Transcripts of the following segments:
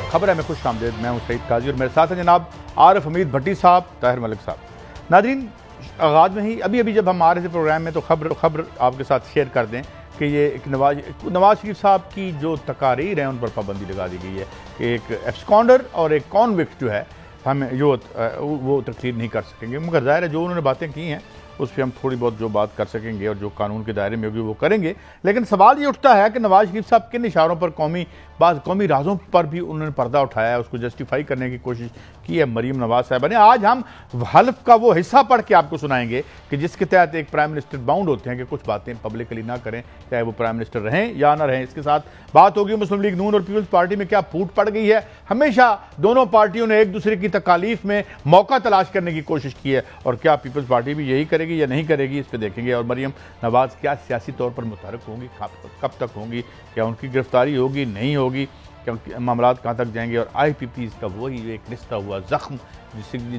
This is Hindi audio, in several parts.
खबर है में खुश आमदेद। मैं हूं सईद काजी और मेरे साथ हैं जनाब आरिफ हमीद भट्टी साहब, ताहिर मलिक साहब। नाज़रीन, आगाज़ में ही अभी जब हम आ रहे थे प्रोग्राम में तो खबर आपके साथ शेयर कर दें कि ये एक नवाज शरीफ साहब की जो तकारीर हैं उन पर पाबंदी लगा दी गई है कि एक एब्सकॉन्डर और एक कॉन्विक्ट जो है हमें जो वो तकरीर नहीं कर सकेंगे। मगर ज़ाहिर है जो उन्होंने बातें की हैं उस पर हम थोड़ी बहुत जो बात कर सकेंगे और जो कानून के दायरे में होगी वो करेंगे। लेकिन सवाल ये उठता है कि नवाज शरीफ साहब किन इशारों पर कौमी राजों पर भी उन्होंने पर्दा उठाया है, उसको जस्टिफाई करने की कोशिश की है मरीम नवाज साहबा ने। आज हम हल्फ का वो हिस्सा पढ़ के आपको सुनाएंगे कि जिसके तहत एक प्राइम मिनिस्टर बाउंड होते हैं कि कुछ बातें पब्लिकली ना करें, चाहे वो प्राइम मिनिस्टर रहें या ना रहें। इसके साथ बात होगी मुस्लिम लीग नून और पीपल्स पार्टी में क्या फूट पड़ गई है। हमेशा दोनों पार्टियों ने एक दूसरे की तकालीफ में मौका तलाश करने की कोशिश की है और क्या पीपल्स पार्टी भी यही करेगी या नहीं करेगी, इस पर देखेंगे। और मरीम नवाज क्या सियासी तौर पर मुतहरक होंगी, कब तक होंगी, क्या उनकी गिरफ्तारी होगी नहीं होगी, क्या मामला कहाँ तक जाएंगे। और IPPs का वही एक रिश्ता हुआ ज़ख्म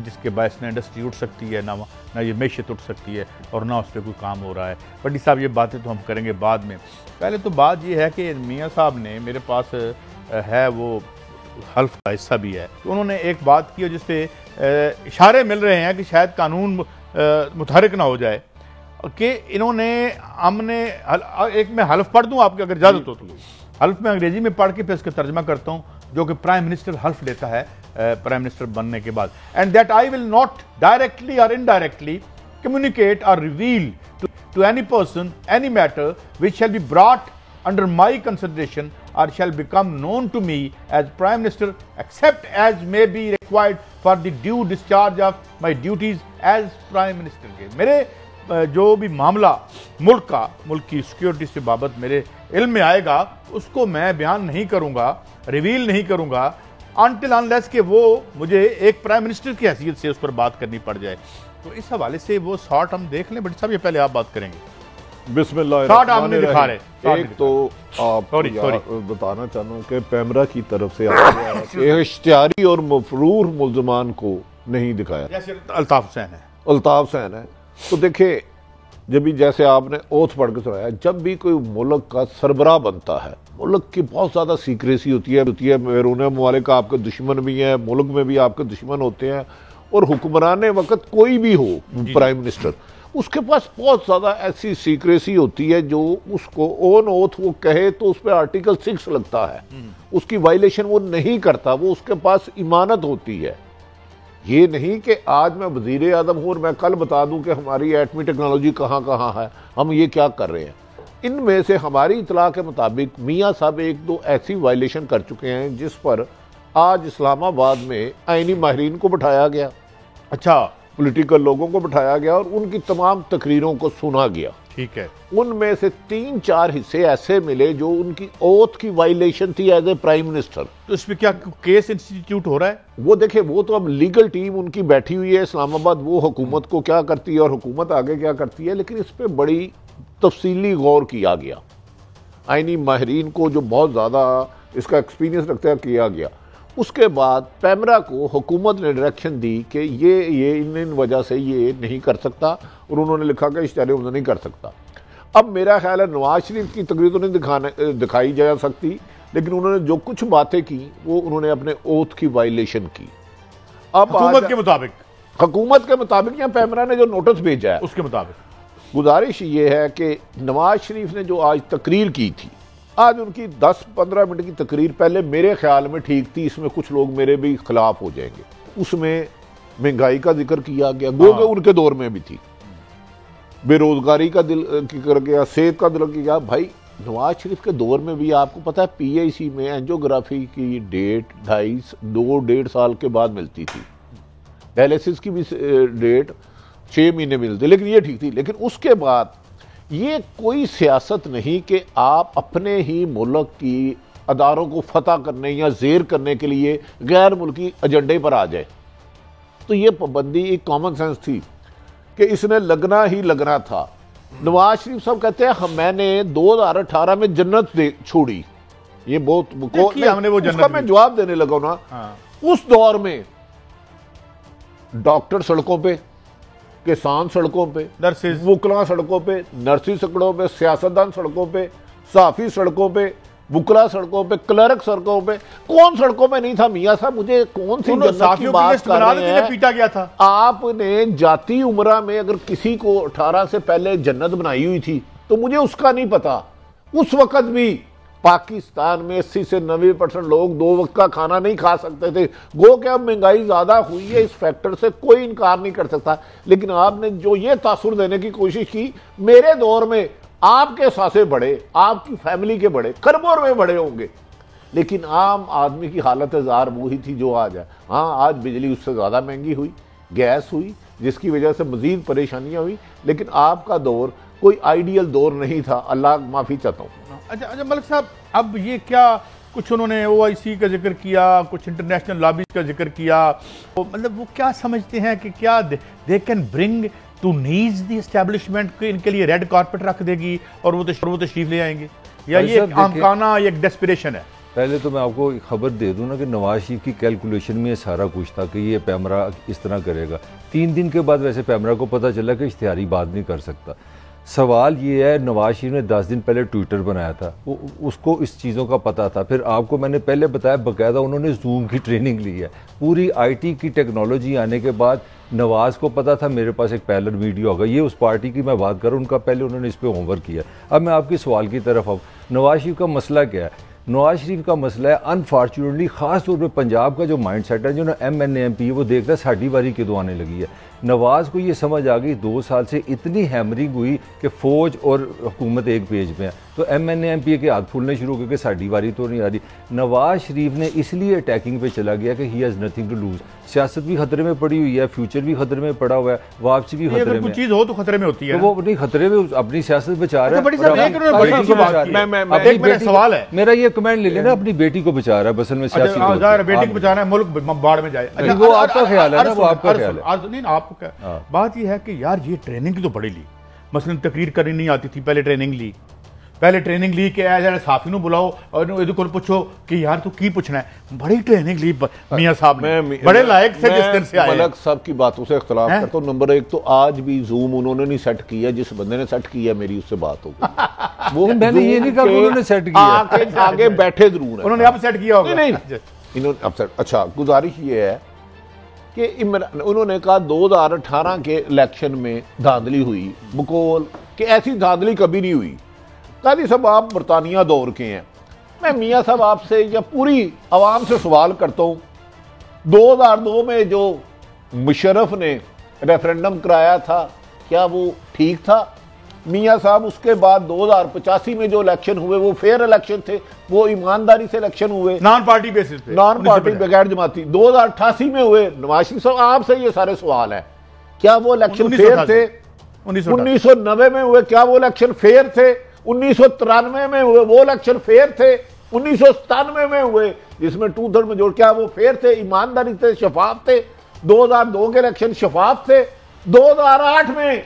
जिसके बायस ना इंडस्ट्री उठ सकती है, ना ये मैशत उठ सकती है और ना उस पर कोई काम हो रहा है। बट साहब ये बातें तो हम करेंगे बाद में। पहले तो बात ये है कि मियाँ साहब ने मेरे पास है वो हल्फ का हिस्सा भी है, तो उन्होंने एक बात की जिससे इशारे मिल रहे हैं कि शायद कानून मुतहरक ना हो जाए कि इन्होंने हमने एक मैं हल्फ पढ़ दूं आपके अगर इजाज़त हो तो। हल्फ में अंग्रेजी में पढ़ के फिर इसका तर्जमा करता हूं जो कि प्राइम मिनिस्टर हल्फ लेता है प्राइम मिनिस्टर बनने के बाद। And that I will not directly or indirectly communicate or reveal to any person any matter which shall be brought under my consideration or shall become known to me as Prime Minister except as may be required for the due discharge of my duties as Prime Minister के। मेरे जो भी मामला मुल्क की सिक्योरिटी से बाबत मेरे इल्म में आएगा उसको मैं बयान नहीं करूंगा, रिवील नहीं करूंगा until unless कि वो मुझे एक प्राइम मिनिस्टर की हैसियत से उस पर बात करनी पड़ जाए। तो इस हवाले से वो शॉर्ट हम देख लें। बट साहब ये पहले आप बात करेंगे। बिस्मिल्लाह। एक तो आप बताना चाहता हूँ कि पैमरा की तरफ से इश्तिहारी और मफरूर मुल्ज़मान को नहीं दिखाया, जैसे अल्ताफ हुसैन है। तो देखिए जब भी जैसे आपने ओथ पढ़ के सुनाया, जब भी कोई मुल्क का सरबराह बनता है, मुल्क की बहुत ज़्यादा सीक्रेसी होती है। बैरून मुमालिक आपके दुश्मन भी हैं, मुल्क में भी आपके दुश्मन होते हैं और हुक्मरान वक्त कोई भी हो प्राइम मिनिस्टर, उसके पास बहुत ज़्यादा ऐसी सीक्रेसी होती है जो उसको ऑन ओथ वो कहे तो उस पर आर्टिकल 6 लगता है, उसकी वायलेशन वो नहीं करता, वो उसके पास इमानत होती है। ये नहीं कि आज मैं वज़ीर आज़म हूँ और मैं कल बता दूं कि हमारी एटमी टेक्नोलॉजी कहाँ कहाँ है, हम ये क्या कर रहे हैं। इनमें से हमारी इतला के मुताबिक मियाँ साहब एक दो ऐसी वायलेशन कर चुके हैं जिस पर आज इस्लामाबाद में आईनी माहिरीन को बिठाया गया, पॉलिटिकल लोगों को बिठाया गया और उनकी तमाम तकरीरों को सुना गया। ठीक है, उनमें से 3-4 हिस्से ऐसे मिले जो उनकी ओथ की वायलेशन थी एज ए प्राइम मिनिस्टर। तो इसमें क्या केस इंस्टीट्यूट हो रहा है? वो देखिए, वो तो अब लीगल टीम उनकी बैठी हुई है इस्लामाबाद, वो हुकूमत को क्या करती है और हुकूमत आगे क्या करती है, लेकिन इस पर बड़ी तफसीली गौर किया गया। आईनी माहिरीन को जो बहुत ज़्यादा इसका एक्सपीरियंस रखते हैं किया गया। उसके बाद पैमरा को हुकूमत ने डायरेक्शन दी कि ये इन वजह से ये नहीं कर सकता और उन्होंने लिखा कि इश्तिहारी उन्होंने नहीं कर सकता। अब मेरा ख्याल है नवाज शरीफ की तकरीर तो नहीं दिखाई जा सकती, लेकिन उन्होंने जो कुछ बातें की वो उन्होंने अपने ओथ की वायलेशन की। अब हुकूमत के मुताबिक या पैमरा ने जो नोटिस भेजा है उसके मुताबिक गुजारिश ये है कि नवाज शरीफ ने जो आज तकरीर की थी, आज उनकी 10-15 मिनट की तकरीर पहले मेरे ख्याल में ठीक थी, इसमें कुछ लोग मेरे भी खिलाफ हो जाएंगे। उसमें महंगाई का जिक्र किया गया, गोगे उनके दौर में भी थी, बेरोजगारी का जिक्र किया, सेहत का जिक्र किया। भाई नवाज शरीफ के दौर में भी आपको पता है PIC में एंजियोग्राफी की डेट 2.5 साल के बाद मिलती थी, डायलिसिस की भी डेट 6 महीने मिलती, लेकिन ये ठीक थी। लेकिन उसके बाद ये कोई सियासत नहीं कि आप अपने ही मुल्क की अदारों को फतह करने या ज़ेर करने के लिए गैर मुल्की एजेंडे पर आ जाए। तो ये पाबंदी एक कॉमन सेंस थी कि इसने लगना ही लगना था। नवाज शरीफ साहब कहते हैं मैंने 2018 में जन्नत छोड़ी, ये बहुत हमने वो जन्नत मैं जवाब देने लगा ना। उस दौर में डॉक्टर सड़कों पे, किसान सड़कों पे, नर्सिस वकला सड़कों पे, नर्सिस सड़कों पे, सियासतदान सड़कों पे, सहाफ़ी सड़कों पे, बुकला सड़कों पे, क्लर्क सड़कों पे, कौन सड़कों पे नहीं था मियां साहब? मुझे कौन सी जन्नत की बात कर रहे हैं? पीटा गया था। आपने जाती उम्रा में अगर किसी को 18 से पहले जन्नत बनाई हुई थी तो मुझे उसका नहीं पता। उस वक्त भी पाकिस्तान में 80 से 90% लोग 2 वक्त का खाना नहीं खा सकते थे। गो कि अब महंगाई ज्यादा हुई है, इस फैक्टर से कोई इनकार नहीं कर सकता। लेकिन आपने जो ये तासुर देने की कोशिश की, मेरे दौर में आपके सासे बड़े, आपकी फैमिली के बड़े, खरबों में बड़े होंगे, लेकिन आम आदमी की हालत जार वही थी जो आज है। हाँ, आज बिजली उससे ज्यादा महंगी हुई, गैस हुई, जिसकी वजह से मजीद परेशानियां हुई, लेकिन आपका दौर कोई आइडियल दौर नहीं था। अल्लाह माफी चाहता हूँ। अच्छा मलिक साहब, अब ये क्या कुछ उन्होंने OIC का जिक्र किया, कुछ इंटरनेशनल लॉबीज का जिक्र किया, तो मतलब वो क्या समझते हैं कि क्या they can bring to knees the establishment, कि इनके लिए रेड कारपेट रख देगी और वो तशरीफ ले आएंगे, या ये आमकाना एक डेस्पिरेशन है? पहले तो मैं आपको खबर दे दूं ना कि नवाज शरीफ की कैलकुलेशन में ये सारा कुछ था कि ये पैमरा इस तरह करेगा। 3 दिन के बाद वैसे पैमरा को पता चला कि इश्तिहारी बात नहीं कर सकता। सवाल ये है, नवाज शरीफ ने 10 दिन पहले ट्विटर बनाया था, उसको इस चीज़ों का पता था। फिर आपको मैंने पहले बताया, बाकायदा उन्होंने जूम की ट्रेनिंग ली है। पूरी IT की टेक्नोलॉजी आने के बाद नवाज को पता था मेरे पास एक पैरेलल वीडियो होगा। ये उस पार्टी की मैं बात करूँ, उनका पहले उन्होंने इस पर होमवर्क किया। अब मैं आपके सवाल की तरफ आऊँ, नवाज शरीफ का मसला क्या है? नवाज शरीफ का मसला है अनफॉर्चुनेटली ख़ास तौर पे पंजाब का जो माइंड सेट है, जो ना MNA MP है, वो देखता है साड़ी बारी कदों आने लगी है। नवाज को ये समझ आ गई 2 साल से इतनी हैमरिंग हुई कि फ़ौज और हुकूमत एक पेज पे है, तो MNA MP के हाथ फूलने शुरू हो गए कि साड़ी बारी तो नहीं आ रही। नवाज शरीफ ने इसलिए अटैकिंग पे चला गया कि he has nothing to lose. सियासत भी खतरे में पड़ी हुई है, फ्यूचर भी खतरे में पड़ा हुआ है, वापसी भी खतरे में। कुछ चीज़ हो तो खतरे में होती है, तो वो नहीं खतरे में अपनी सियासत बचा रहा है। सवाल है मेरा, ये कमेंट ले लेना, अपनी बेटी को बचा रहा है बसल में, सियासी बेटी को बचा रहा है, मुल्क बाढ़ में जाए। वो आपका ख्याल है ना, वो आपका ख्याल है। आप बात यह है कि यार ये ट्रेनिंग की तो बड़ी ली, मसलन तकरीर करनी नहीं आती थी, पहले ट्रेनिंग ली कि यार साफी ਨੂੰ बुलाओ और ਇਹਦੇ ਕੋਲ पूछो कि यार तू की पूछना है। बड़ी ट्रेनिंग ली मियां साहब ने, बड़े लायक थे जिस दिन से आए। मलक साहब की बातों से इख्तिलाफ करता हूं। नंबर 1 तो आज भी जूम उन्होंने नहीं सेट किया, जिस बंदे ने सेट किया मेरी उससे बात हो गई। वो मैंने ये नहीं कहा उन्होंने सेट किया, आगे बैठे जरूर है, उन्होंने अब सेट किया होगा। नहीं इन्होंने अब सेट। अच्छा, गुजारिश ये है कि उन्होंने कहा 2018 के इलेक्शन में धांधली हुई, बकौल कि ऐसी धांधली कभी नहीं हुई। काजी साहब, आप बरतानिया दौर के हैं, मैं मियां साहब आपसे या पूरी आवाम से सवाल करता हूँ, 2002 में जो मुशर्रफ ने रेफरेंडम कराया था, क्या वो ठीक था? मियां साहब, उसके बाद 2085 में जो इलेक्शन हुए वो फेयर इलेक्शन थे, वो ईमानदारी से इलेक्शन हुए, नॉन पार्टी बेसिस पे, नॉन पार्टी बगैर जमाती। 2088 में हुए। नवाज शरीफ साहब, आपसे ये सारे सवाल है, क्या वो इलेक्शन फेयर थे? 1990 में हुए, क्या वो इलेक्शन फेयर थे? 1993 में हुए, वो इलेक्शन फेयर थे? 1997 में हुए जिसमें 2/3 मेजॉरिटी, क्या वो फेयर थे, ईमानदारी थे, शफाफ थे? 2002 के इलेक्शन शफाफ थे। 2008 में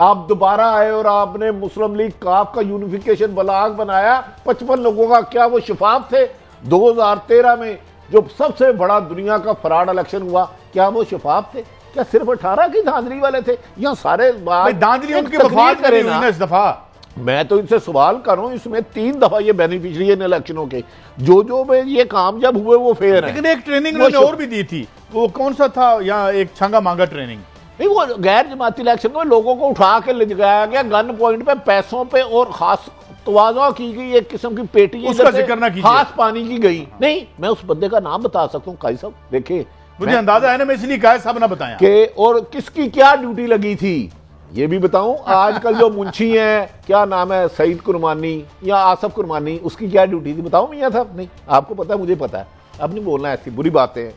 आप दोबारा आए और आपने मुस्लिम लीग काफ का यूनिफिकेशन ब्लॉक बनाया 55 लोगों का, क्या वो शफाफ थे? 2013 में जो सबसे बड़ा दुनिया का फ्रॉड इलेक्शन हुआ, क्या वो शफाफ थे? क्या सिर्फ 18 की धांधली वाले थे या सारे? धांधली उनकी वफात करें ना इस दफा। मैं तो इनसे सवाल कर रहा हूं, इसमें 3 दफा ये बेनिफिशियरी है इन इलेक्शनों के, जो में ये काम जब हुए वो फेयर है। लेकिन एक ट्रेनिंग उन्होंने और भी दी थी, वो कौन सा था? यहाँ एक छंगा मांगा ट्रेनिंग नहीं, वो गैर जमाती इलेक्शन में लोगों को उठा के ले जाया गया गन पॉइंट पे, पैसों पे, और खास तवाज़ा की गई एक किस्म की पेटी, उसका जिक्र ना कीजिए, खास पानी की गई। नहीं, मैं उस बंदे का नाम बता सकता हूँ काजी साहब, देखिए मुझे अंदाजा है ना, मैं इसलिए कहा सब ना बताया कि, और किसकी क्या ड्यूटी लगी थी ये भी बताऊं। आजकल जो मुंशी हैं, क्या नाम है, सईद कुरमानी या आसफ कुरमानी, उसकी क्या ड्यूटी थी बताऊं मियां साहब? नहीं, आपको पता है, मुझे पता है, अब नहीं बोलना ऐसी बुरी बातें,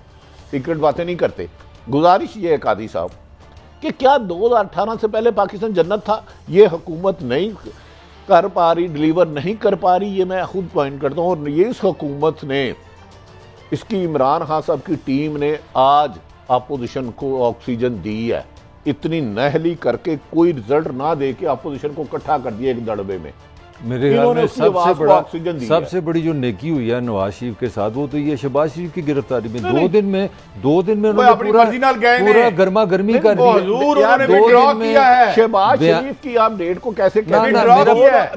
सीक्रेट बातें नहीं करते। गुजारिश ये है कादी साहब कि क्या 2018 से पहले पाकिस्तान जन्नत था? ये हुकूमत नहीं कर पा रही, डिलीवर नहीं कर पा रही, ये मैं खुद पॉइंट करता हूं। और ये इस हुकूमत ने, इसकी इमरान खान साहब की टीम ने आज अपोजिशन को ऑक्सीजन दी है। इतनी नहली करके कोई रिजल्ट ना दे के अपोजिशन को इकट्ठा कर दिया एक दड़बे में। मेरे ख्याल में ऑक्सीजन दी सबसे बड़ी जो नेकी हुई है नवाज शरीफ के साथ वो तो ये शहबाज शरीफ की गिरफ्तारी में दो दिन में उन्होंने पूरा गर्मा गर्मी कर दिया। शहबाज शरीफ की आप डेट को कैसे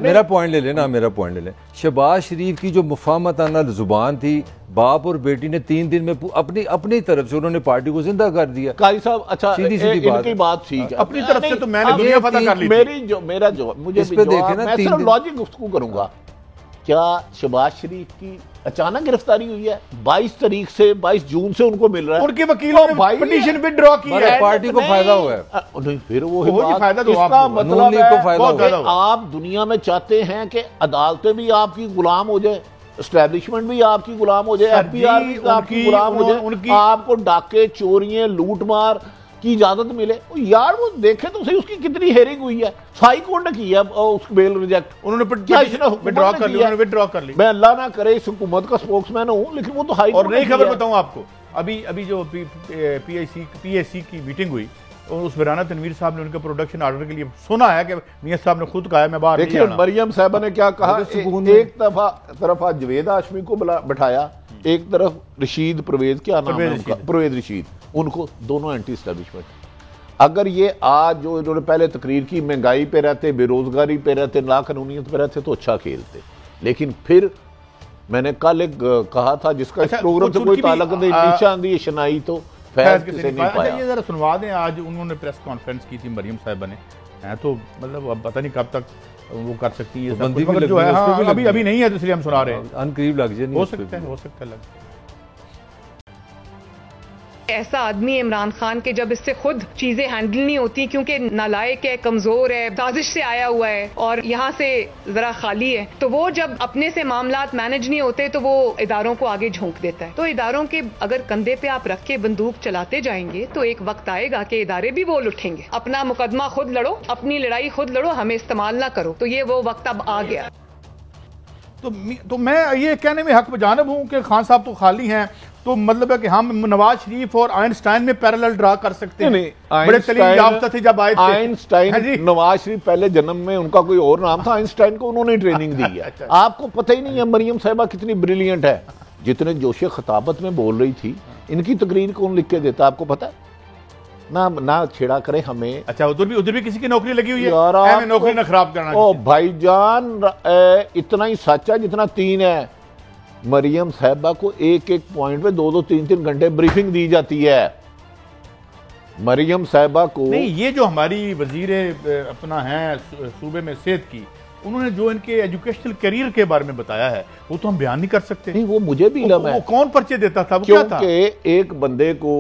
मेरा पॉइंट ले लें शहबाज शरीफ की जो मुफाहमताना जुबान थी, बाप और बेटी ने 3 दिन में अपनी तरफ से उन्होंने पार्टी को जिंदा कर दिया। काजी साहब अच्छा इनकी बात ठीक है, अपनी तरफ से तो मैंने दुनिया फतह कर ली। मेरा जो मुझे इस पे देखे ना, मैं सिर्फ लॉजिक गुफ्तगू करूंगा। क्या शहबाज शरीफ की अचानक गिरफ्तारी हुई है? 22 तारीख से 22 जून से उनको मिल रहा है, उनके वकीलों ने पिटीशन विथड्रॉ की है, पार्टी को फायदा हुआ है। नहीं फिर वो फायदा तो इसका मतलब है आप दुनिया में चाहते हैं कि अदालतें भी आपकी गुलाम हो जाए, एस्टैब्लिशमेंट भी आपकी गुलाम हो जाए, एफबीआर भी आपकी गुलाम हो जाए, आपको डाके चोरियां लूटमार की इजाजत मिले। यार वो देखे तो सही उसकी कितनी हेयरिंग हुई है, हाई कोर्ट ने की है उस बेल रिजेक्ट, उन्होंने विड्रॉ कर ली। मैं अल्लाह ना करे इस हुकूमत का स्पोक्समैन हूं, लेकिन वो तो हाई और नई खबर बताऊं आपको, अभी जो पीएसी की मीटिंग हुई और उस वराना तनवीर साहब ने उनके प्रोडक्शन ऑर्डर के लिए सुना है कि मियां साहब ने खुद कहा है मैं बाहर नहीं देखिए मरियम साहबा ने क्या कहा, एक तरफ जवेद हाशमी को बैठाया, एक तरफ रशीद परवेज, क्या नाम है उनका, परवेज रशीद, उनको दोनों एंटी एस्टैब्लिशमेंट। अगर ये आज जो इन्होंने पहले तकरीर की महंगाई पे रहते, बेरोजगारी पे रहते, नाकानूनियत पे रहते तो अच्छा खेलते, लेकिन फिर मैंने कल एक कहा था जिसका प्रोग्राम से कोई ताल्लुक नहीं, निशान दी शनाई तो फैज किसी नहीं पाया। ये जरा सुनवा दें, आज उन्होंने प्रेस कॉन्फ्रेंस की थी मरियम साहिबा ने, है तो मतलब अब पता नहीं कब तक वो कर सकती है, मगर जो है अभी नहीं है तो इसलिए हम सुना रहे हैं, अनकरीब लग जाए, हो सकता है लग। ऐसा आदमी इमरान खान के जब इससे खुद चीजें हैंडल नहीं होती, क्योंकि नालायक है, कमजोर है, साजिश से आया हुआ है और यहाँ से जरा खाली है, तो वो जब अपने से मामलात मैनेज नहीं होते तो वो इदारों को आगे झोंक देता है। तो इदारों के अगर कंधे पे आप रख के बंदूक चलाते जाएंगे तो एक वक्त आएगा कि इदारे भी बोल उठेंगे, अपना मुकदमा खुद लड़ो, अपनी लड़ाई खुद लड़ो, हमें इस्तेमाल ना करो। तो ये वो वक्त अब आ गया। तो मैं ये कहने में हक बजानब हूं कि खान साहब तो खाली हैं, तो मतलब है कि हम नवाज शरीफ और आइंस्टाइन में पैरेलल ड्रा कर सकते हैं। बड़े तलीम याफ्ता थे जब आए थे आइंस्टाइन, नवाज शरीफ पहले जन्म में उनका कोई और नाम था, आइंस्टाइन को उन्होंने ट्रेनिंग दी है। आपको पता ही नहीं है मरियम साहिबा कितनी ब्रिलियंट है, जितने जोशे खताबत में बोल रही थी, इनकी तकरीर कौन लिख के देता आपको पता है? ना छेड़ा करे हमें। अच्छा उधर भी किसी की नौकरी लगी हुई है, नौकरी ना खराब करना। ओ भाईजान इतना ही सच है जितना 3 है। मरियम साहिबा को एक पॉइंट पे 2-2, 3-3 घंटे ब्रीफिंग दी जाती है। मरियम साहिबा को नहीं, ये जो हमारी वजीर अपना है सूबे में सेहत की, उन्होंने जो इनके एजुकेशनल करियर के बारे में बताया है वो तो हम बयान नहीं कर सकते। नहीं वो मुझे भी इल्म है। वो कौन पर्चे देता था? क्योंकि एक बंदे को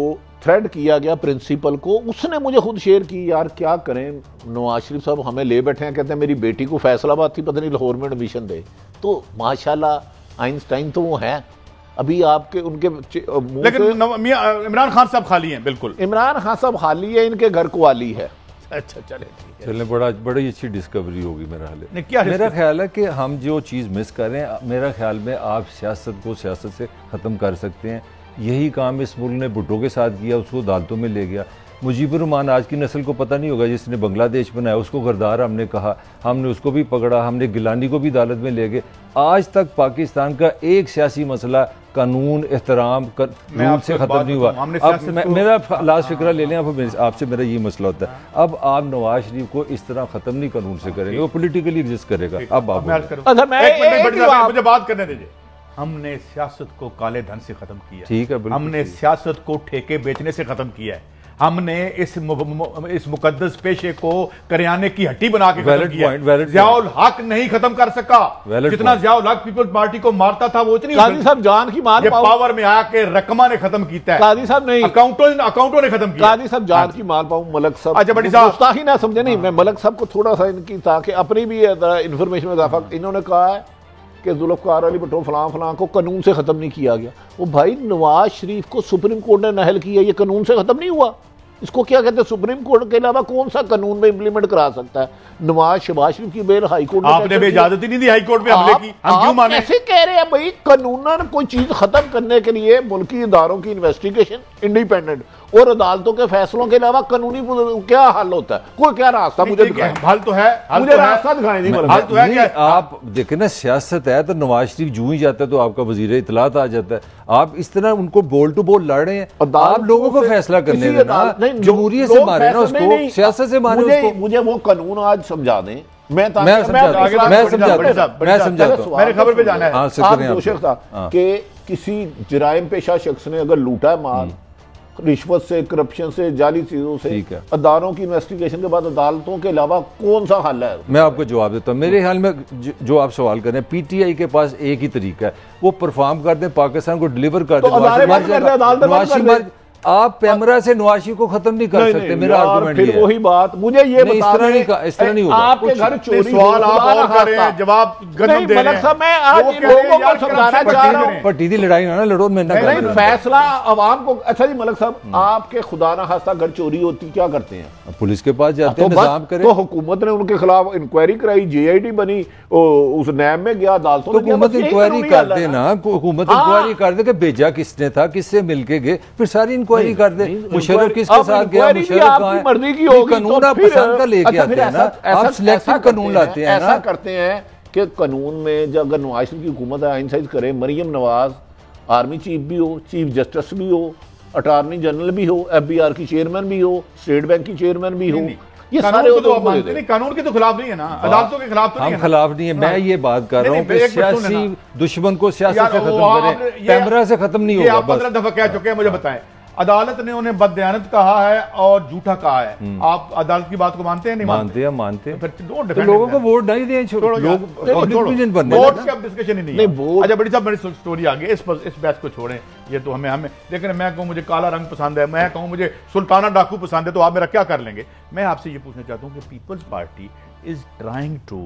थ्रेड किया गया, प्रिंसिपल को, उसने मुझे खुद शेयर की। यार क्या करें, नवाज शरीफ साहब हमें ले बैठे हैं, कहते हैं मेरी बेटी को फैसलाबाद थी, पता नहीं लाहौर में एडमिशन दे। तो माशाल्लाह आइंस्टाइन तो वो हैं। अभी आपके उनके लेकिन इमरान खान साहब खाली हैं। बिल्कुल इमरान खान साहब खाली है, इनके घर को वाली है। अच्छा चले बड़ी अच्छी डिस्कवरी होगी मेरा ख्याल है कि हम जो चीज़ मिस कर रहे हैं, मेरा ख्याल में आप सियासत को सियासत से ख़त्म कर सकते हैं। यही काम इस मुल्क ने भुट्टो के साथ किया, उसको अदालतों में ले गया। मुजीबुर रहमान आज की नस्ल को पता नहीं होगा, जिसने बांग्लादेश बनाया उसको गद्दार हमने कहा, हमने उसको भी पकड़ा, हमने गिलानी को भी अदालत में ले गए। आज तक पाकिस्तान का एक सियासी मसला कानून एहतराम रूल से ख़त्म नहीं हुआ। अब मेरा लास्ट फिक्रा ले लें, अब आपसे मेरा ये मसला होता है, अब आप नवाज शरीफ को इस तरह ख़त्म नहीं कानून से करेंगे, वो पोलिटिकली एग्जिस्ट करेगा। अब आप मुझे बात करने दीजिए। हमने सियासत को काले धन से खत्म किया, ठीक है, हमने सियासत को ठेके बेचने से खत्म किया है, हमने इस मुकद्दस पेशे को करियाने की हट्टी बना के खत्म किया। ज़ियाउल हक नहीं खत्म कर सका। जितना ज़ियाउल हक पीपल्स पार्टी को मारता था वो इतनी काजी साहब जान की मार पावर में आके रकमा ने खत्म किया है। काजी साहब नहीं, अकाउंटों ने खत्म किया। काजी साहब जान की मार पाऊं मलक साहब। अच्छा बड़ी साहब गुस्ताखी ना समझे नहीं, मैं मलक साहब को थोड़ा सा इनकी ताकि अपनी भी इंफॉर्मेशन में इजाफा, इन्होंने कहा है कि जुल्फ़िकार अली भुट्टो फलां को कानून से खत्म नहीं किया गया। वो भाई नवाज शरीफ को सुप्रीम कोर्ट ने नाअहल किया, ये कानून से खत्म नहीं हुआ। इसको क्या कहते हैं? सुप्रीम कोर्ट के अलावा कौन सा कानून में इंप्लीमेंट करा सकता है? शहबाज शरीफ की बेल हाई कोर्ट आपने भी इजाजत ही नहीं दी हाई कोर्ट में हमले की। हम क्यों माने? कैसे कह रहे हैं भाई? कानूनन कोई चीज खत्म करने के लिए मुल्की इदारों की इन्वेस्टिगेशन इंडिपेंडेंट, और अदालतों के फैसलों के अलावा कानूनी क्या हल होता है? कोई क्या रास्ता मुझे दिखाएं। हल तो है, मुझे रास्ता दिखाएं। नहीं हल तो है कि आप देखें ना, सियासत है तो नवाज शरीफ जूं ही जाता है तो आपका वजीर इत्तलात आ जाता है। आप इस तरह उनको बोल टू बोल लड़ रहे हैं, आप लोगों को फैसला करने देना, जमहूरियत से मारे ना उसको, सियासत से मारे उसको। मुझे वो कानून आज समझा दें। मैं समझाता हूं, मेरे खबर पे जाना है। हाँ, कि किसी जराइम पेशा शख्स ने अगर लूटा है माल, रिश्वत से, करप्शन से, जाली चीजों से, अदालतों की इन्वेस्टिगेशन के बाद अदालतों के अलावा कौन सा हल है? मैं आपको जवाब देता हूं। मेरे ख्याल में जो आप सवाल कर रहे हैं, पीटीआई के पास एक ही तरीका है, वो परफॉर्म कर दें, पाकिस्तान को डिलीवर कर दें। आप पैमरा से नवाशी को खत्म नहीं कर सकते। मेरा आर्गुमेंट फिर वही बात मुझे ये बता दें, इस तरह नहीं होगा। आपके घर चोरी, सवाल आप और कर रहे हैं, जवाब गलत दे रहे हैं। मैं आज लोगों को समझाना चाह रहा हूं, पट्टी दी लड़ाई ना लड़ो, मैं नहीं फैसला आवाम को। अच्छा जी मलिक साहब, आपके खुदा ना खास्ता घर चोरी होती क्या करते हैं? पुलिस के पास जाते हैं, निजाम करें। तो हुकूमत ने उनके खिलाफ इंक्वायरी कराई, जेआईडी बनी, उस नैब में गया, अदालतों में। हुकूमत इंक्वायरी कर दे ना, हुकूमत इंक्वायरी कर दे कि भेजा किसने था, किससे मिलके गए, फिर सारी इंक्वायरी कर दे। मुशर्रफ किसके साथ गया, मुशर्रफ कहां है, मर्जी की होगी। कानून आप पसंद का लेके आते हैं ना, आप सिलेक्टिव कानून लाते हैं ना। ऐसा करते हैं कि कानून में जब अगर नवाज शरीफ की हुकूमत आइनसाइज करे, मरियम नवाज आर्मी चीफ भी हो, चीफ जस्टिस भी हो, अटॉर्नी जनरल भी हो, एफबीआर की चेयरमैन भी हो, स्टेट बैंक की चेयरमैन भी हो, ये सारे कानून के तो खिलाफ नहीं है ना, अदालतों के खिलाफ तो नहीं है। हम खिलाफ नहीं है। मैं ये बात कर रहा हूँ कि सियासी दुश्मन को सियासत से खत्म करें, पैमरा से खत्म नहीं होगा। आप 15 दफा कह चुके हैं, मुझे बताएं। अदालत ने उन्हें बददयानत कहा है और झूठा कहा है। आप अदालत की बात को मानते हैं? नहीं मानते हैं? मानते हैं। तो लोगों को वोट नहीं दें, वोट से अब डिस्कशन ही नहीं है। अच्छा बड़ी साहब, बड़ी स्टोरी आ गई, इस बैच को छोड़ें। ये तो हमें लेकिन मैं कहूँ मुझे काला रंग पसंद है, मैं कहूँ मुझे सुल्ताना डाकू पसंद है, तो आप मेरा क्या कर लेंगे? मैं आपसे ये पूछना चाहता हूँ कि Peoples Party is trying to,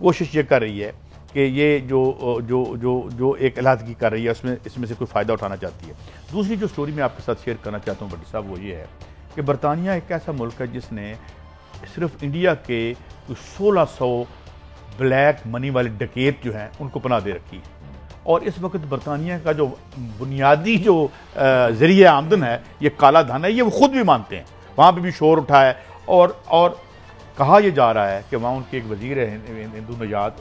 कोशिश ये कर रही है कि ये जो एक अलहदगी कर रही है इसमें से कोई फ़ायदा उठाना चाहती है। दूसरी जो स्टोरी मैं आपके साथ शेयर करना चाहता हूँ बड़ी साहब, वो ये है कि बरतानिया एक ऐसा मुल्क है जिसने सिर्फ इंडिया के 1600 ब्लैक मनी वाले डकैत जो हैं उनको पनाह दे रखी है। और इस वक्त बरतानिया का जो बुनियादी जो ज़रिया आमदन है, ये काला धन है, ये वो खुद भी मानते हैं। वहाँ पर भी शोर उठा है और कहा यह जा रहा है कि वहाँ उनके एक वज़ीर है हिंदू नजात,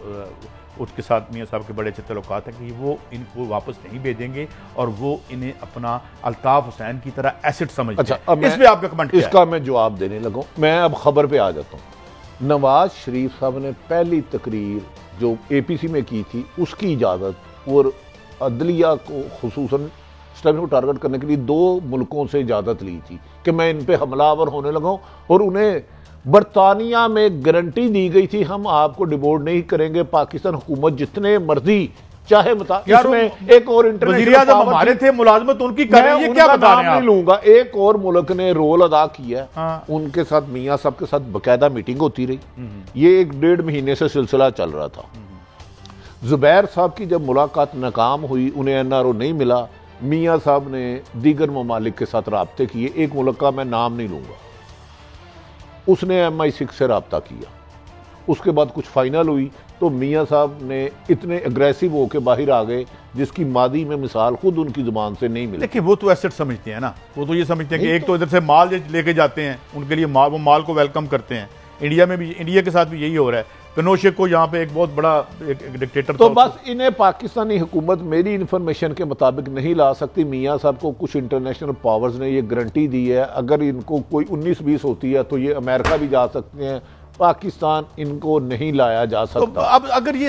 उसके साथ मियाँ साहब के बड़े अच्छे तल्लुकात हैं कि वो इनको वापस नहीं भेजेंगे और वो इन्हें अपना अल्ताफ हुसैन की तरह एसेट समझते हैं। अच्छा, इस पे आपका कमेंट क्या है? इसका मैं जवाब देने लगा। मैं अब खबर पे आ जाता हूँ। नवाज शरीफ साहब ने पहली तकरीर जो APC में की थी, उसकी इजाज़त और अदलिया को खुसूसन स्टेट को टारगेट करने के लिए 2 मुल्कों से इजाज़त ली थी कि मैं इन पर हमलावर होने लगा। और उन्हें बरतानिया में गारंटी दी गई थी, हम आपको डिपोर्ट नहीं करेंगे, पाकिस्तान हुकूमत जितने मर्जी चाहे इसमें एक और इंटरनेशनल हमारे थे मुलाजमत उनकी कर रहे हैं, ये क्या बता रहे हैं? नहीं लूंगा। एक और मुल्क ने रोल अदा किया। हाँ। उनके साथ मियाँ साहब के साथ बकायदा मीटिंग होती रही। ये 1-1.5 महीने से सिलसिला चल रहा था। जुबैर साहब की जब मुलाकात नाकाम हुई, उन्हें NRO नहीं मिला, मियाँ साहब ने दीगर ममालिक के साथ राब्ते किए। एक मुल्क का मैं नाम नहीं लूंगा, उसने MI6 से रब्ता किया। उसके बाद कुछ फाइनल हुई तो मियाँ साहब ने इतने अग्रेसिव होकर बाहर आ गए जिसकी मादी में मिसाल खुद उनकी जुबान से नहीं मिली। देखिए वो तो एसेट समझते हैं ना, वो तो ये समझते हैं कि एक तो इधर से माल लेके जाते हैं, उनके लिए वो माल को वेलकम करते हैं। इंडिया के साथ भी यही हो रहा है। कनोशे को यहाँ पे एक बहुत बड़ा एक डिक्टेटर तो बस इन्हें पाकिस्तानी हुकूमत मेरी इन्फॉर्मेशन के मुताबिक नहीं ला सकती। मियाँ साहब को कुछ इंटरनेशनल पावर्स ने ये गारंटी दी है, अगर इनको कोई 19-20 होती है तो ये अमेरिका भी जा सकते हैं, पाकिस्तान इनको नहीं लाया जा सकता। तो अब अगर ये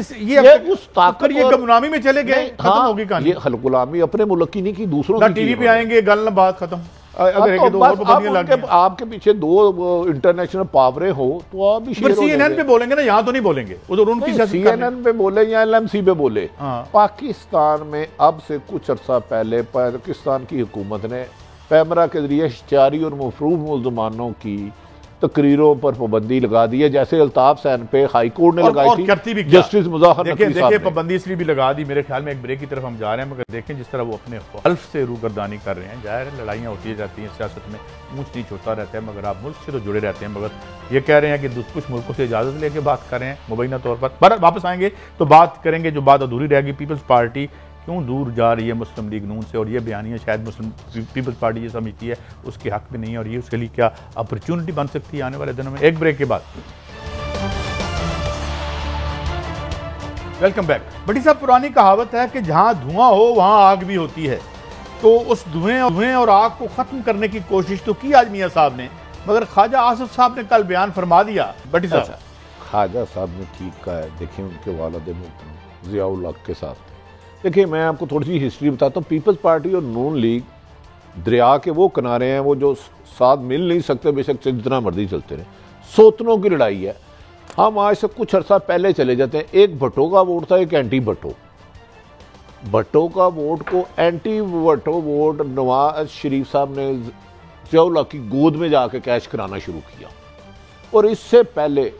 उस ताकत ये गुलामी में चले गए, खत्म होगी कहानी। ये गुलामी अपने मुल्क की नहीं की, दूसरों की। टीवी पे आएंगे गल बात खत्म। अगर तो आपके पीछे 2 इंटरनेशनल पावरें हो तो आप भी CNN पे बोलेंगे ना, यहाँ तो नहीं बोलेंगे। उधर उनकी CNN पे बोले या LMC पे बोले। पाकिस्तान में अब से कुछ अर्सा पहले पाकिस्तान की हुकूमत ने पैमरा के जरिए इश्तिहारी और मफरूज मुल्ज़मानों की तकरीरों पर पाबंदी लगा दी है, जैसे अल्ताफ हुसैन पे हाई कोर्ट ने लगाई थी, जस्टिस मुज़ाहिर नकवी साहब ने। पाबंदी इसलिए भी लगा दी, मेरे ख्याल में एक ब्रेक की तरफ हम जा रहे हैं, मगर देखें जिस तरह वो अपने हल्फ से रूगर्दानी कर रहे हैं। जाहिर है लड़ाइयाँ होती जाती हैं, सियासत में ऊंच नीच होता रहता है, मगर आप मुल्क से तो जुड़े रहते हैं। मगर ये कह रहे हैं कि कुछ मुल्कों से इजाज़त लेके बात कर रहे हैं मुबैना तौर पर। वापस आएंगे तो बात करेंगे जो बात अधूरी रहेगी, पीपल्स पार्टी क्यों दूर जा रही है मुस्लिम लीग नून से, और ये बयानियाँ शायद मुस्लिम पीपल्स पार्टी ये समझती है उसके हक में नहीं है, और ये उसके लिए क्या अपॉर्चुनिटी बन सकती है आने वाले दिनों में। एक ब्रेक के बाद वेलकम बैक। बड़ी साहब, पुरानी कहावत है कि जहां धुआं हो वहां आग भी होती है, तो उस धुएं और आग को खत्म करने की कोशिश तो की आज मियां साहब ने, मगर ख्वाजा आसिफ साहब ने कल बयान फरमा दिया। बड़ी साहब, ख्वाजा साहब ने ठीक कहा है। देखिए उनके वालिद मोहतरम ज़ियाउल हक के साथ थे। देखिए मैं आपको थोड़ी सी हिस्ट्री बताता हूँ। पीपल्स पार्टी और नून लीग दरिया के वो किनारे हैं वो जो साथ मिल नहीं सकते, बेशक जितना मर्जी चलते रहे। सोतनों की लड़ाई है। हम आज से कुछ अर्सा पहले चले जाते हैं। एक भट्टो का वोट था, एक एंटी भट्टो। भट्टो का वोट को एंटी भट्टो वोट नवाज शरीफ साहब ने ज़ियाउल हक की गोद में जाके कैश कराना शुरू किया, और इससे पहले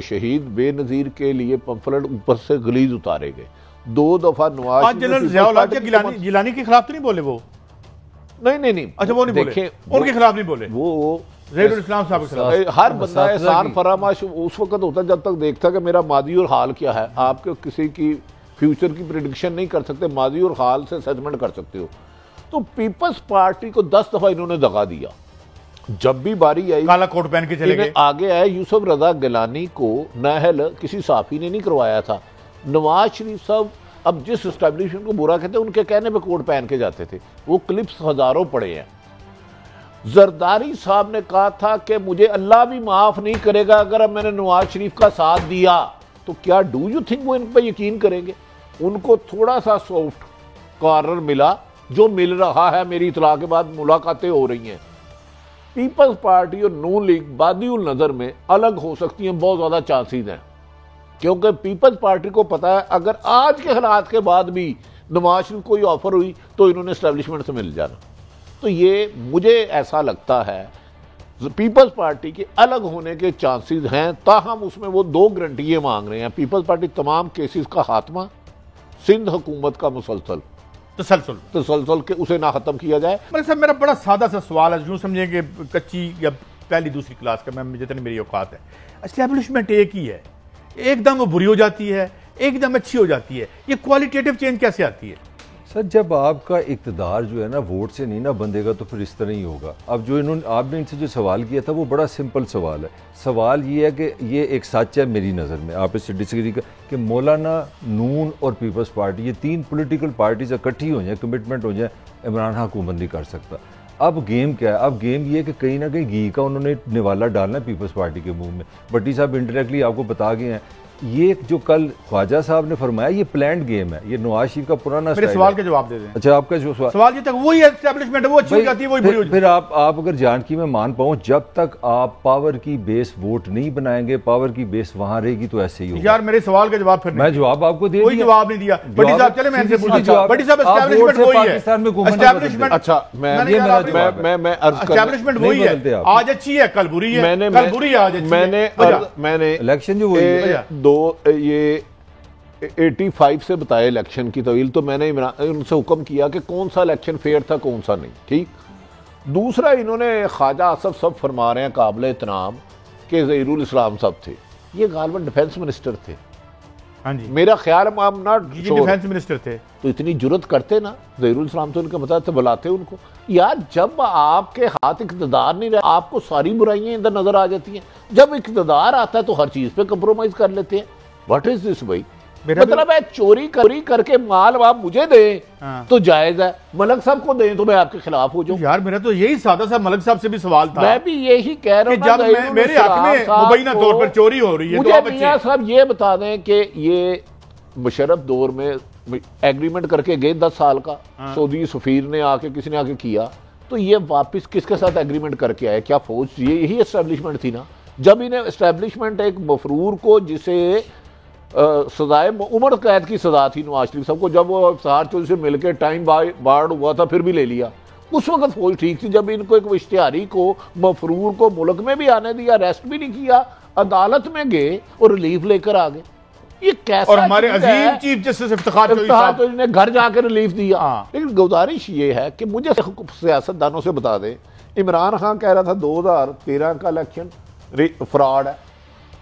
शहीद बेनज़ीर के लिए पंफलेट ऊपर से गलीज उतारे गए। 2 दफा नवाज जनरल ज़ियाउल हक जिलानी के खिलाफ तो नहीं बोले वो? नहीं। अच्छा, वो नहीं बोले, उनके खिलाफ नहीं बोले, वो ज़हीरुल इस्लाम साहब के खिलाफ। हर बंदा एहसान फरामाश उस वक्त होता जब तक देखता कि मेरा मादी और हाल क्या है। आपके किसी की फ्यूचर की प्रेडिक्शन नहीं कर सकते, मादी और हाल से असेसमेंट कर सकते हो। तो पीपल्स पार्टी को 10 दफा इन्होंने दगा दिया। जब भी बारी आई काला कोट पहन के चले गए। आगे आए यूसुफ रजा गिलानी को नाहल किसी साफी ने नहीं करवाया था। नवाज शरीफ साहब अब जिस एस्टेब्लिशमेंट को बुरा कहते हैं उनके कहने पे कोट पहन के जाते थे। वो क्लिप्स हजारों पड़े हैं। जरदारी साहब ने कहा था कि मुझे अल्लाह भी माफ नहीं करेगा अगर अब मैंने नवाज शरीफ का साथ दिया। तो क्या डू यू थिंक वो इन पर यकीन करेंगे? उनको थोड़ा सा सॉफ्ट कॉर्नर मिला, जो मिल रहा है। मेरी इतला के बाद मुलाकातें हो रही हैं। पीपल्स पार्टी और नून लीग बादिउल नजर में अलग हो सकती हैं, बहुत ज्यादा चांसेस हैं, क्योंकि पीपल्स पार्टी को पता है अगर आज के हालात के बाद भी नवाज शरीफ को ऑफर हुई तो इन्होंने एस्टेब्लिशमेंट से मिल जाना। तो ये मुझे ऐसा लगता है पीपल्स पार्टी के अलग होने के चांसेस हैं। ताहम उसमें वो 2 गारंटियां मांग रहे हैं। पीपल्स पार्टी तमाम केसेस का खात्मा, सिंध हुकूमत का मुसलसल तसलसल के उसे ना खत्म किया जाए। मतलब मेरा बड़ा सादा सा सवाल है, यूँ समझिए कि कच्ची या पहली दूसरी क्लास का, मैं जितनी मेरी औकात है, एस्टेब्लिशमेंट एक ही है, एकदम वो बुरी हो जाती है, एकदम अच्छी हो जाती है। ये क्वालिटेटिव चेंज कैसे आती है? सर, जब आपका इक़्तिदार जो है ना वोट से नहीं ना बंधेगा तो फिर इस तरह ही होगा। अब जो आपने इनसे जो सवाल किया था वो बड़ा सिंपल सवाल है। सवाल ये है कि ये एक सच है मेरी नज़र में, आप इससे डिसएग्री कर कि मौलाना, नून और पीपल्स पार्टी, ये 3 पॉलिटिकल पार्टीज इकट्ठी हो जाए, कमिटमेंट हो जाए, इमरान खान हुकूमत नहीं कर सकता। अब गेम क्या है? अब गेम ये है कि कहीं ना कहीं घी का उन्होंने निवाला डालना है पीपल्स पार्टी के मुंह में। भट्टी साहब इंडायरेक्टली आपको बता गए हैं। ये जो कल ख्वाजा साहब ने फरमाया ये प्लान्ड गेम है, ये नवाज शरीफ का पुराना मेरे सवाल के जवाब दे दें। अच्छा, आपका जो सवाल ये तक वही एस्टेब्लिशमेंट है, वो अच्छी हो जाती है, वही बुरी हो जाती है। फिर आप अगर जानकी में मान पाओ, जब तक आप पावर की बेस वोट नहीं बनाएंगे, पावर की बेस वहां रहेगी तो ऐसे ही होगा। यार मेरे सवाल का जवाब फिर मैं जवाब आपको दे, कोई जवाब नहीं दिया। बड़ी साहब चले मैं इनसे पूछूं, बड़ी साहब एस्टेब्लिशमेंट वही है पाकिस्तान में एस्टेब्लिशमेंट। अच्छा, मैं एस्टेब्लिशमेंट वही है, आज अच्छी है कल बुरी है, कल बुरी है आज अच्छी है। मैंने इलेक्शन जो हुई ये 85 से बताया इलेक्शन की तवील, तो मैंने उनसे हुक्म किया कि कौन सा इलेक्शन फेयर था कौन सा नहीं। ठीक। दूसरा, इन्होंने ख्वाजा आसिफ सब फरमा रहे हैं काबिल एहतराम के ज़हीरुल इस्लाम साहब थे, ये गालबन डिफेंस मिनिस्टर थे। हाँ जी, मेरा ख्याल हम नॉट डिफेंस मिनिस्टर थे, तो इतनी जुर्रत करते ना ज़हीरुल इस्लाम तो उनके बताते बुलाते उनको। यार जब आपके हाथ इक़्तिदार नहीं रहे, आपको सारी बुराइयां इधर नजर आ जाती हैं। जब इक़्तिदार आता है तो हर चीज पे कंप्रोमाइज कर लेते हैं। व्हाट इज दिस भाई? मतलब है चोरी करके माल आप मुझे दें तो जायज है, मलक साहब को दें तो मैं आपके खिलाफ हो जाऊं। यार मेरा तो यही सादा सा मलक साहब से भी सवाल था। मैं भी यही कह रहा हूं, जब मेरे हक में मुबैना तौर पर चोरी हो रही है, मुझे मियां साहब ये बता दें कि ये मुशर्रफ दौर में एग्रीमेंट करके गए 10 साल का, सऊदी सफीर ने आके किसी ने आके किया, तो ये वापस किसके साथ एग्रीमेंट करके आए? क्या फौज? ये यही एस्टेब्लिशमेंट थी ना। जब इन्हें एस्टेब्लिशमेंट एक मफरूर को जिसे सजाए उम्र कैद की सजा थी नवाज शरीफ साहब को, जब वो इफ्तार चौधरी से मिलकर टाइम बार्ड हुआ था फिर भी ले लिया, उस वक्त फौज ठीक थी। जब इनको एक इश्तिहारी को मफरूर को मुल्क में भी आने दिया, अरेस्ट भी नहीं किया, अदालत में गए और रिलीफ लेकर आ गए। ये कैसा? और हमारे अजीम चीफ जस्टिस इफ्तिखार चौधरी ने घर जाकर रिलीफ दिया। लेकिन गुजारिश ये है कि मुझे सियासतदानों से बता दें, इमरान खान कह रहा था 2013 का इलेक्शन फ्रॉड है,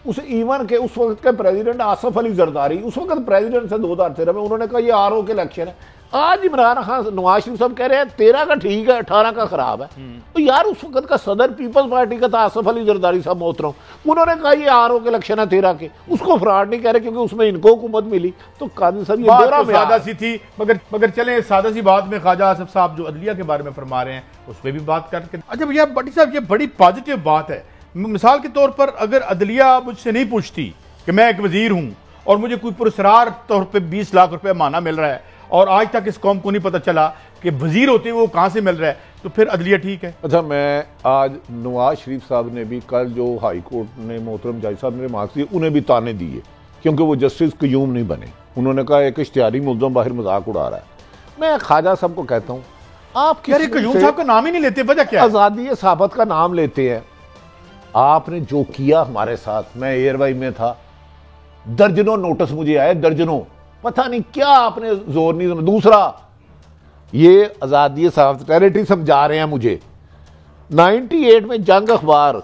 उस इवन के उस वक्त के प्रेसिडेंट आसिफ अली जरदारी, उस वक्त प्रेसिडेंट से 2013 में, उन्होंने कहा ये आरओ के इलेक्शन है। आज इमरान खान, नवाज शरीफ साहब कह रहे हैं 13 का ठीक है, 18 का खराब है। तो यार उस वक्त का सदर पीपल्स पार्टी का था आसिफ अली जरदारी साहब मोहतरम, उन्होंने कहा ये आरओ के इलेक्शन है 13 के, उसको फ्रॉड नहीं कह रहे क्योंकि उसमें इनको हुकूमत मिली। तो काजी साहब ये बात तो सादा सी थी, मगर चलें सादा सी बात में ख्वाजा आसिफ साहब जो अदलिया के बारे में फरमा रहे हैं उस पर भी बात करके। अच्छा भैया भट्टी साहब, ये बड़ी पॉजिटिव बात है। मिसाल के तौर पर अगर अदलिया मुझसे नहीं पूछती कि मैं एक वजीर हूं और मुझे कोई पुरस्कार तौर पर 20 लाख रुपए माना मिल रहा है और आज तक इस कौम को नहीं पता चला कि वजीर होते वो कहां से मिल रहा है, तो फिर अदलिया ठीक है। अच्छा, मैं आज नवाज शरीफ साहब ने भी कल जो हाई कोर्ट ने मोहतरम जज साहब ने मार्क्स दिए उन्हें भी ताने दिए क्योंकि वो जस्टिस क्यूम नहीं बने। उन्होंने कहा एक इश्तिहारी मुल्ज़म बाहर मजाक उड़ा रहा है। मैं ख्वाजा साहब को कहता हूँ, आप क्यूम साहब का नाम ही नहीं लेते, वजह क्या है? आज़ादी साहबत का नाम लेते हैं। आपने जो किया हमारे साथ, मैं एयरवाई में था, दर्जनों नोटिस मुझे आए, दर्जनों, पता नहीं क्या आपने जोर नहीं। दूसरा, ये आज़ादी साहब टेरिटरी समझा रहे हैं मुझे। 98 में जंग अखबार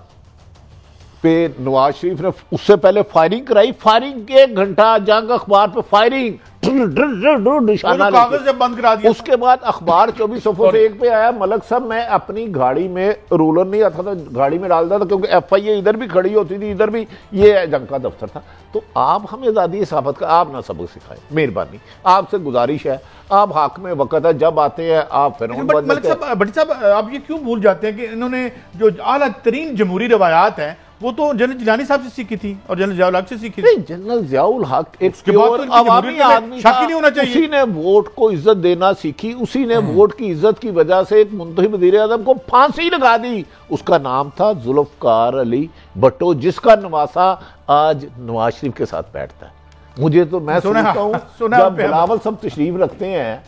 पे नवाज शरीफ ने उससे पहले फायरिंग कराई, फायरिंग के 1 घंटा जंग अखबार पे फायरिंग, निशाना कागज जब बंद करा दिया। उसके बाद अखबार 24 सफ़ों से 1 पे आया, मलक साहब मैं अपनी गाड़ी में रोलर नहीं आता था, गाड़ी में डालता था क्योंकि FIA इधर भी खड़ी होती थी, इधर भी ये जंग का दफ्तर था। तो आप हमें आज़ादी साहबत का आप ना सबक सिखाएं, मेहरबानी आपसे गुजारिश है। आप हक में वक्त है, जब आते हैं आप फिर मलिक साहब, भट्टी साहब आप ये क्यों भूल जाते हैं कि इन्होंने जो आला तरीन जमहूरी रवायात हैं वो तो जनरल जिलानी साहब से सीखी थी और जनरल जियाउल हक से सीखी थी। जनरल जियाउल हक एक अवामी आदमी शक ही नहीं होना चाहिए। उसी ने वोट को इज्जत देना सीखी, उसी ने वोट की इज्जत की वजह से एक मुंतखब वज़ीर आज़म को फांसी लगा दी। उसका नाम था जुल्फ़कार अली भट्टो, जिसका नवासा आज नवाज शरीफ के साथ बैठता है। मुझे तो मैं सुनता हूँ जब बिलावल सब तशरीफ रखते हैं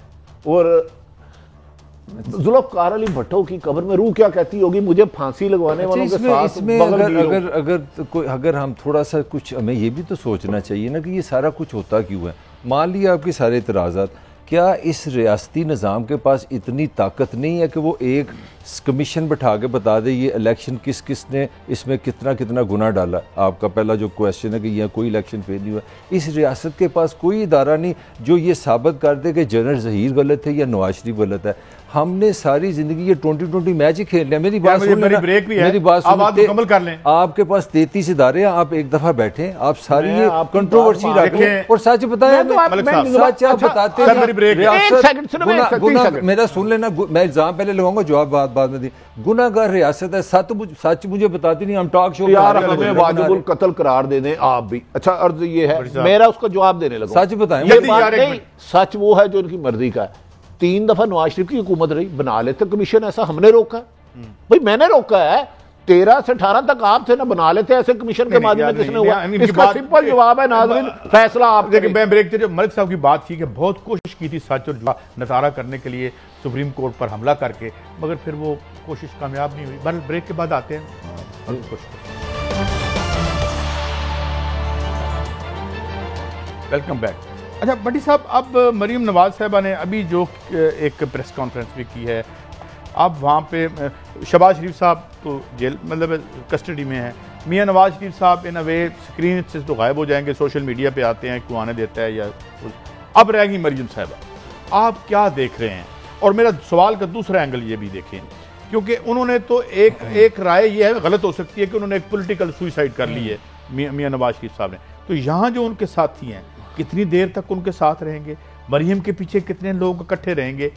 और जुल्फ़कार अली भट्टो की कब्र में रूह क्या कहती होगी, मुझे फांसी लगवाने वालों के साथ। इसमें अगर हम थोड़ा सा कुछ, हमें ये भी तो सोचना चाहिए ना कि ये सारा कुछ होता क्यों है। मान लिया आपके सारे इतराज़ात, क्या इस रियासती निज़ाम के पास इतनी ताकत नहीं है कि वो एक कमीशन बैठा के बता दे ये इलेक्शन किस किस ने इसमें कितना कितना गुना डाला? आपका पहला जो क्वेश्चन है कि यह कोई इलेक्शन फेल नहीं हुआ, इस रियासत के पास कोई इदारा नहीं जो ये साबित कर दे कि जनरल ज़हीर गलत है या नवाज शरीफ गलत है। हमने सारी जिंदगी ये 2020 मैच ही खेल लिया। मेरी बात सुन लेना, मेरी बात मुकम्मल कर लें। आपके पास 33 इदारे हैं, आप एक दफा बैठे, आप सारी ये कंट्रोवर्सी रखें और सच बताएं। सच आप बताते हैं। मेरा सुन लेना, मैं इल्जाम पहले लगाऊंगा, जवाब बाद में दी। गुनाहगार रियासत है, सच मुझे बताती नहीं। हम टॉक शो यार हमें वाजिबुल कत्ल करार दे दें आप भी। अच्छा, अर्ज ये है, मेरा उसका जवाब देने लगा। सच बताएं। सच वो है जो उनकी मर्जी का है। 3 दफा नवाज शरीफ की हुकूमत रही, बना लेते कमीशन, ऐसा हमने रोका है? भाई मैंने रोका है। 13 से 18 तक आप थे ना, बना लेते ऐसे कमीशन के माध्यम से, किसने हुआ? इसका सिंपल जवाब है नाज़रीन, फैसला आप देखिए। मैं ब्रेक थे, मलिक साहब की बात की कि बहुत कोशिश की थी सच और झूठ नज़ारा करने के लिए सुप्रीम कोर्ट पर हमला करके, मगर फिर वो कोशिश कामयाब नहीं हुई। बल ब्रेक के बाद आते हैं। Welcome back. अच्छा भट्टी साहब, अब मरीम नवाज साहबा ने अभी जो एक प्रेस कॉन्फ्रेंस भी की है, अब वहाँ पे शहबाज शरीफ साहब तो जेल मतलब कस्टडी में है, मियाँ नवाज शरीफ साहब इन अ वे स्क्रीन से तो गायब हो जाएंगे, सोशल मीडिया पे आते हैं, क्यों आने देता है या अब रहेंगी मरीम साहबा। आप क्या देख रहे हैं? और मेरा सवाल का दूसरा एंगल ये भी देखें, क्योंकि उन्होंने तो एक राय ये है, गलत हो सकती है, कि उन्होंने एक पॉलिटिकल सुसाइड कर ली है मियाँ नवाज शरीफ साहब ने। तो यहाँ जो उनके साथी हैं कितनी देर तक उनके साथ रहेंगे? मरियम के पीछे कितने लोग इकट्ठे रहेंगे?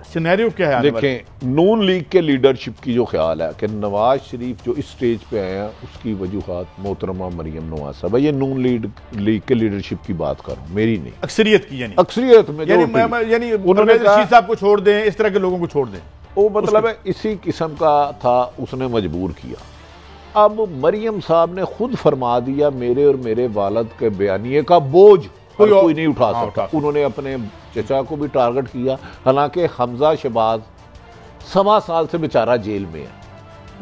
सिनेरियो क्या है? देखें, नून लीग के लीडरशिप की जो ख्याल है कि नवाज शरीफ जो इस स्टेज पे आए हैं उसकी वजूहात मोहतरमा मरियम नवाज साहब, ये नून लीग के लीडरशिप की बात कर रहा हूँ, मेरी नहीं, अक्सरियत की। यानी अक्सरियत में यानी उन्होंने रशीद साहब को छोड़ दें, इस तरह के लोगों को छोड़ दें, वो मतलब है इसी किस्म का था, उसने मजबूर किया। अब मरियम साहब ने खुद फरमा दिया मेरे और मेरे वालिद के बयानिए का बोझ कोई नहीं उठा सकता। उन्होंने अपने चचा को भी टारगेट किया, हालांकि हमजा शहबाज 1.25 साल से बेचारा जेल में है,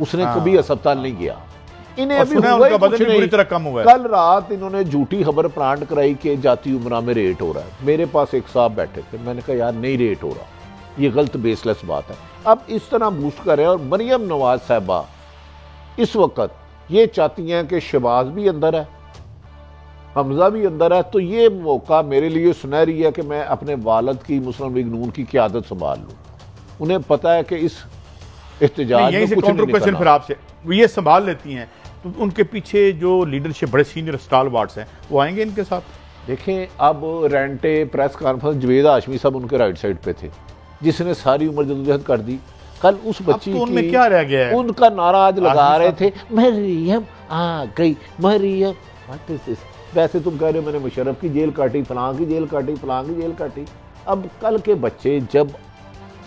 उसने कभी अस्पताल नहीं गया। इन्हें अभी उनका वजन भी बुरी तरह कम हुआ है। कल रात इन्होंने झूठी खबर प्लांट कराई कि जाती उमरा में रेट हो रहा है। मेरे पास एक साहब बैठे थे, मैंने कहा यार नहीं रेट हो रहा, ये गलत बेसलेस बात है। अब इस तरह बूस्ट करें। और मरियम नवाज साहबा इस वक्त ये चाहती हैं कि शहबाज भी अंदर है हमजा भी अंदर है, तो ये मौका मेरे लिए सुनहरी है कि मैं अपने वालिद की मुस्लिम लीग नून की क़यादत संभाल लूँ। उन्हें पता है कि इस एहतजाज में कुछ नहीं क्वेश्चन फिर आपसे, ये संभाल लेती हैं तो उनके पीछे जो लीडरशिप बड़े सीनियर स्टालवार्ड्स हैं वो आएंगे इनके साथ? देखें, अब रेंटे प्रेस कॉन्फ्रेंस जवेद हाशमी साहब उनके राइट साइड पे थे, जिसने सारी उम्र जदोजहद कर दी। कल उस बच्ची तो उनमें क्या रह गया है? उनका नारा आज लगा रहे थे, मरियम आ गई, मरियम। What is this? वैसे तुम कह रहे हो मैंने मुशर्रफ की जेल काटी, फलां की जेल काटी, फलां की जेल काटी। अब कल के बच्चे जब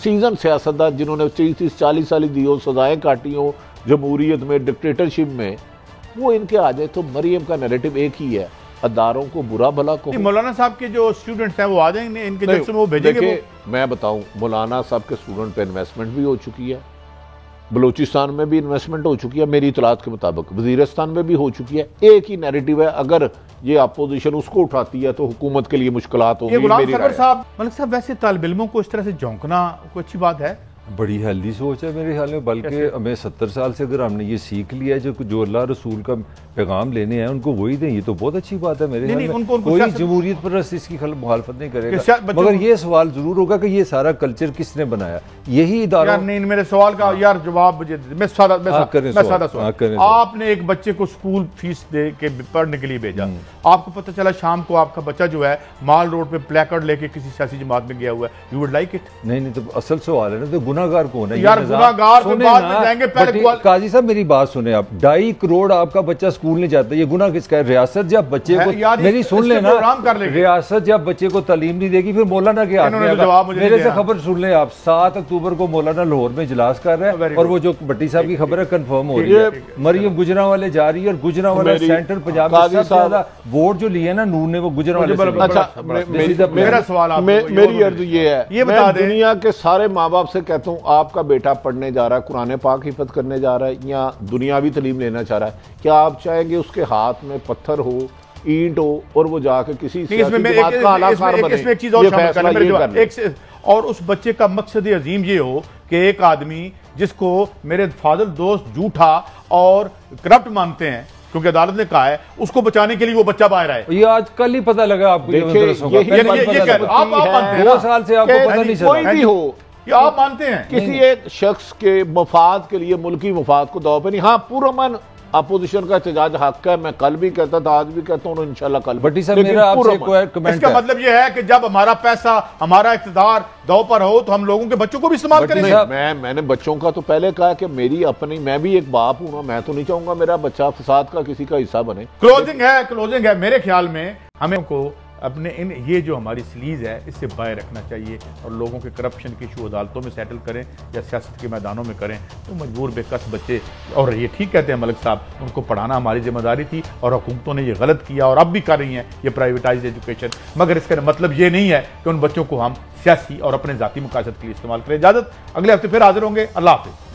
सीजन सियासतदान जिन्होंने 30-40 साल दी हो, सजाएं काटी हो जमहूरियत में, डिक्टेटरशिप में, वो इनके आ जाए तो मरियम का नैरेटिव एक ही है, अदारों को बुरा भला को। मौलाना साहब के जो स्टूडेंट्स हैं वो आ जाएंगे इनके जलसे में, वो भेजेंगे वो? मैं बताऊं, मौलाना साहब के स्टूडेंट पे इन्वेस्टमेंट भी हो चुकी है, बलूचिस्तान में भी इन्वेस्टमेंट हो चुकी है मेरी इतलात के मुताबिक, वजीरिस्तान में भी हो चुकी है। एक ही नैरेटिव है, अगर ये अपोजिशन उसको उठाती है तो हुकूमत के लिए मुश्किलात होगी। गुलाम सरवर साहब, मलिक साहब, वैसे तालिब इल्मों को इस तरह से झोंकना कोई अच्छी बात है? बड़ी हेल्दी सोच है मेरे ख्याल में, बल्कि हमें 70 साल से अगर हमने ये सीख लिया है जो अल्लाह रसूल का पैगाम लेने हैं उनको वही दें, ये तो बहुत अच्छी बात है मेरे ख्याल में। कोई जमहूरियत पर इसकी मुखालफत नहीं करेगा, मगर ये सवाल जरूर होगा कि ये सारा कल्चर किसने बनाया, यही इदारा। नहीं, मेरे सवाल का यार जवाब मैं सादा सवाल। आपने एक बच्चे को स्कूल फीस दे के पढ़ने के लिए भेजा, आपको पता चला शाम को आपका बच्चा जो है माल रोड पे प्लेकार्ड लेके किसी सियासी जमात में गया हुआ है, यू वुड लाइक इट? नहीं, तो असल सवाल है ना, तो गुनाहगार कौन है? यार गुनाहगार तो बाद में जाएंगे, पहले काजी साहब मेरी बात सुने आप, 2.5 करोड़ आपका बच्चा स्कूल नहीं जाता, ये गुनाह किसका है? रियासत जब बच्चे को, मेरी सुन लेना, रियासत जब बच्चे को तालीम नहीं देगी फिर मौलाना के हाथ में। मेरे से खबर सुन ले आप, 7 अक्टूबर को मौलाना लाहौर में इजलास कर रहे हैं, और वो जो भट्टी साहब की खबर है कंफर्म हो रही है, मरियम गुजरांवाले जा रही है, और गुजरांवाला सेंटर पंजाब में सबसे ज्यादा वोट जो लिए ना नूर ने वो गुजरांवाले। अच्छा, मेरा सवाल, मेरी अर्ज ये है, ये बता दें, दुनिया के सारे माँ बाप से कहता हूँ, आपका बेटा पढ़ने जा रहा है, कुरान पाक हिफत करने जा रहा है, या दुनियावी तालीम लेना चाह रहा है, क्या आप चाहेंगे उसके हाथ में पत्थर हो, ईंट हो, और वो जाकर किसी इसमें एक चीज और उस बच्चे का मकसद अजीम ये हो कि एक आदमी जिसको मेरे फादर दोस्त झूठा और करप्ट मानते हैं, क्योंकि अदालत ने कहा है, उसको बचाने के लिए वो बच्चा बाहर आए। ये आज कल ही पता लगा आपको, आप मानते हैं 2 साल से आपको पता नहीं चला? कोई भी हो, आप मानते हैं किसी एक शख्स के मफाद के लिए, मुल्की मफाद को दाव पे नहीं। हाँ, पुरअमन अपोजिशन का एहतजाज हक है, मैं कल भी कहता था, आज भी कहता हूं, इंशाल्लाह कल। भट्टी साहब, मेरा आपसे कमेंट इसका मतलब यह है कि जब हमारा पैसा, हमारा इक़्तिदार दाव पर हो तो हम लोगों के बच्चों को भी इस्तेमाल करेंगे। मैंने बच्चों का तो पहले कहा कि मेरी अपनी, मैं भी एक बाप हूं ना, मैं तो नहीं चाहूंगा मेरा बच्चा फसाद का किसी का हिस्सा बने। क्लोजिंग है मेरे ख्याल में, हमें को अपने ये जो हमारी स्लीज है इससे बाहर रखना चाहिए, और लोगों के करप्शन के इशू अदालतों में सेटल करें या सियासत के मैदानों में करें, तो मजबूर बेकस बच्चे, और ये ठीक कहते हैं मलिक साहब, उनको पढ़ाना हमारी जिम्मेदारी थी, और हुकूमतों ने ये गलत किया और अब भी कर रही हैं ये प्राइवेटाइज एजुकेशन। मगर इसका मतलब ये नहीं है कि उन बच्चों को हम सियासी और अपने ज़ाती मकासद के लिए इस्तेमाल करें। इजाज़त, अगले हफ्ते फिर हाजिर होंगे। अल्लाह हाफिज़।